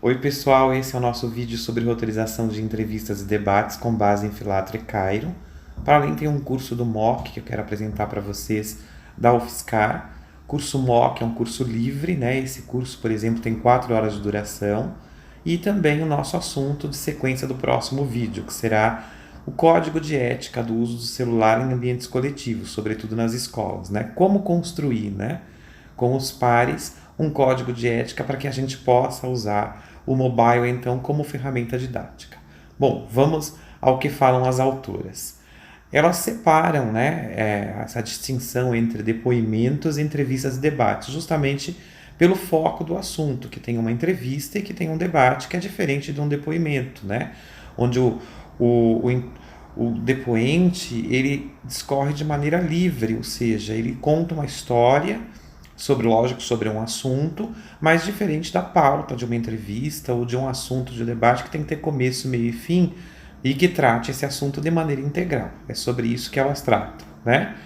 Oi pessoal, esse é o nosso vídeo sobre roteirização de entrevistas e debates com base em Filatro e Cairo. Para além tem um curso do MOC que eu quero apresentar para vocês da UFSCar. Curso MOC é um curso livre, né? Esse curso, por exemplo, tem 4 horas de duração. E também o nosso assunto de sequência do próximo vídeo, que será o código de ética do uso do celular em ambientes coletivos, sobretudo nas escolas, né? Como construir, né, com os pares um código de ética para que a gente possa usar o mobile, então, como ferramenta didática. Bom, vamos ao que falam as autoras. Elas separam, né, essa distinção entre depoimentos, entrevistas e debates, justamente pelo foco do assunto, que tem uma entrevista e que tem um debate, que é diferente de um depoimento, né, onde o, o depoente ele discorre de maneira livre, ou seja, ele conta uma história lógico, sobre um assunto, mas diferente da pauta de uma entrevista ou de um assunto de debate que tem que ter começo, meio e fim e que trate esse assunto de maneira integral. É sobre isso que elas tratam, né?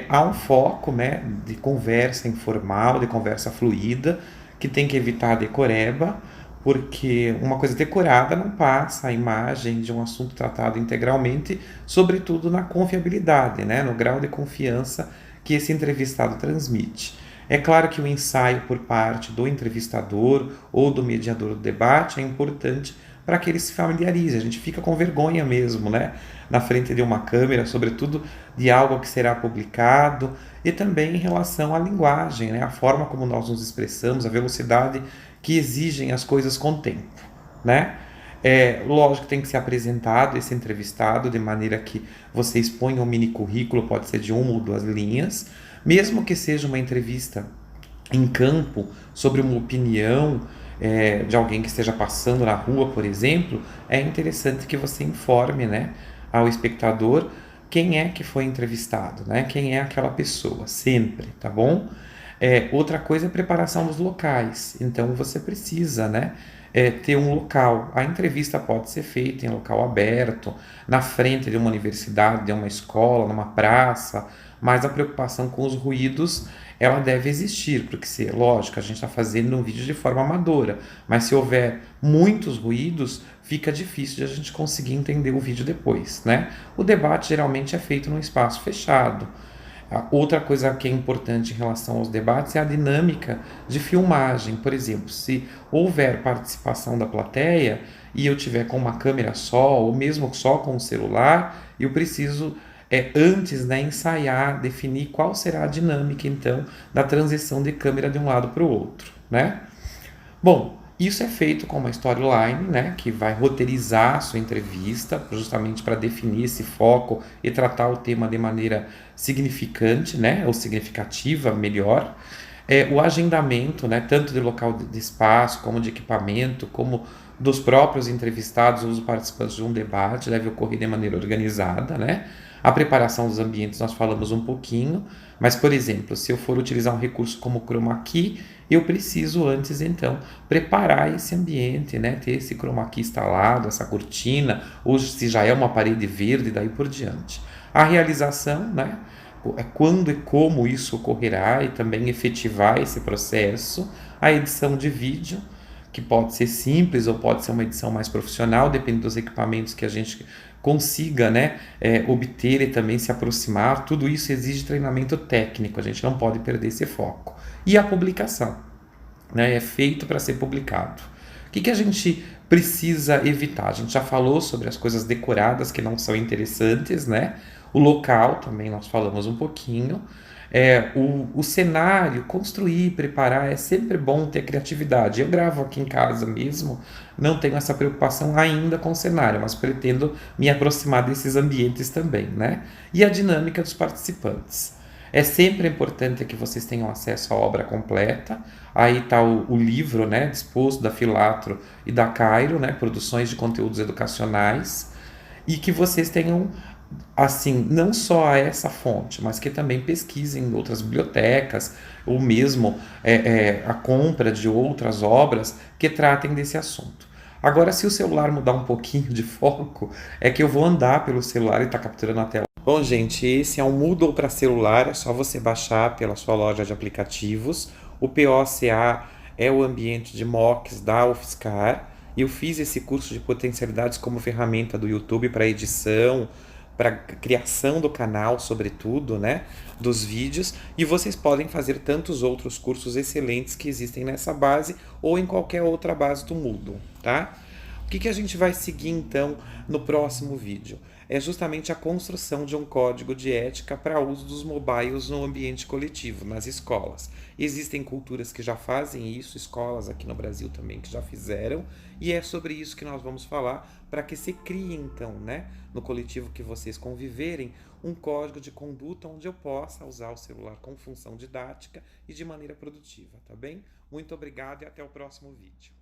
Há um foco, né, de conversa informal, de conversa fluida, que tem que evitar a decoreba, porque uma coisa decorada não passa a imagem de um assunto tratado integralmente, sobretudo na confiabilidade, né, no grau de confiança que esse entrevistado transmite. É claro que o ensaio por parte do entrevistador ou do mediador do debate é importante para que ele se familiarize. A gente fica com vergonha mesmo, né, na frente de uma câmera, sobretudo de algo que será publicado, e também em relação à linguagem, né, a forma como nós nos expressamos, a velocidade que exigem as coisas com o tempo, né? Lógico que tem que ser apresentado esse entrevistado de maneira que você exponha um mini currículo, pode ser de 1 ou 2 linhas, mesmo que seja uma entrevista em campo sobre uma opinião de alguém que esteja passando na rua, por exemplo, é interessante que você informe, né, ao espectador quem é que foi entrevistado, né, quem é aquela pessoa, sempre, tá bom? Outra coisa é a preparação dos locais. Então você precisa, né, ter um local. A entrevista pode ser feita em local aberto, na frente de uma universidade, de uma escola, numa praça, mas a preocupação com os ruídos ela deve existir, porque se, lógico, a gente está fazendo um vídeo de forma amadora, mas se houver muitos ruídos, fica difícil de a gente conseguir entender o vídeo depois, né? O debate geralmente é feito num espaço fechado. Outra coisa que é importante em relação aos debates é a dinâmica de filmagem. Por exemplo, se houver participação da plateia e eu tiver com uma câmera só, ou mesmo só com o celular, eu preciso antes, né, ensaiar, definir qual será a dinâmica então da transição de câmera de um lado para o outro, né? Bom, isso é feito com uma storyline, né, que vai roteirizar a sua entrevista, justamente para definir esse foco e tratar o tema de maneira significante, né, ou significativa, melhor. O agendamento, né, tanto de local de espaço, como de equipamento, como dos próprios entrevistados ou dos participantes de um debate, deve ocorrer de maneira organizada, né? A preparação dos ambientes nós falamos um pouquinho, mas, por exemplo, se eu for utilizar um recurso como o Chroma Key, eu preciso antes, então, preparar esse ambiente, né? Ter esse Chroma Key instalado, essa cortina, ou se já é uma parede verde, daí por diante. A realização, né? Quando e como isso ocorrerá e também efetivar esse processo. A edição de vídeo, que pode ser simples ou pode ser uma edição mais profissional, depende dos equipamentos que a gente consiga, né, obter e também se aproximar. Tudo isso exige treinamento técnico, a gente não pode perder esse foco. E a publicação, né, é feito para ser publicado. O que a gente precisa evitar? A gente já falou sobre as coisas decoradas que não são interessantes, né? O local também nós falamos um pouquinho. O cenário, construir, preparar, é sempre bom ter criatividade. Eu gravo aqui em casa mesmo, não tenho essa preocupação ainda com o cenário, mas pretendo me aproximar desses ambientes também, né? E a dinâmica dos participantes. É sempre importante que vocês tenham acesso à obra completa. Aí está o livro, né, disposto da Filatro e da Cairo, né, produções de conteúdos educacionais, e que vocês tenham, assim, não só essa fonte, mas que também pesquisem em outras bibliotecas, ou mesmo a compra de outras obras que tratem desse assunto. Agora, se o celular mudar um pouquinho de foco, é que eu vou andar pelo celular e está capturando a tela. Bom, gente, esse é um Moodle para celular, é só você baixar pela sua loja de aplicativos. O POCA é o ambiente de mocks da UFSCar. Eu fiz esse curso de potencialidades como ferramenta do YouTube para edição, para criação do canal, sobretudo, né, dos vídeos, e vocês podem fazer tantos outros cursos excelentes que existem nessa base ou em qualquer outra base do Moodle, tá? O que a gente vai seguir então no próximo vídeo? É justamente a construção de um código de ética para uso dos mobiles no ambiente coletivo, nas escolas. Existem culturas que já fazem isso, escolas aqui no Brasil também que já fizeram, e é sobre isso que nós vamos falar para que se crie então, né, no coletivo que vocês conviverem, um código de conduta onde eu possa usar o celular com função didática e de maneira produtiva, tá bem? Muito obrigado e até o próximo vídeo.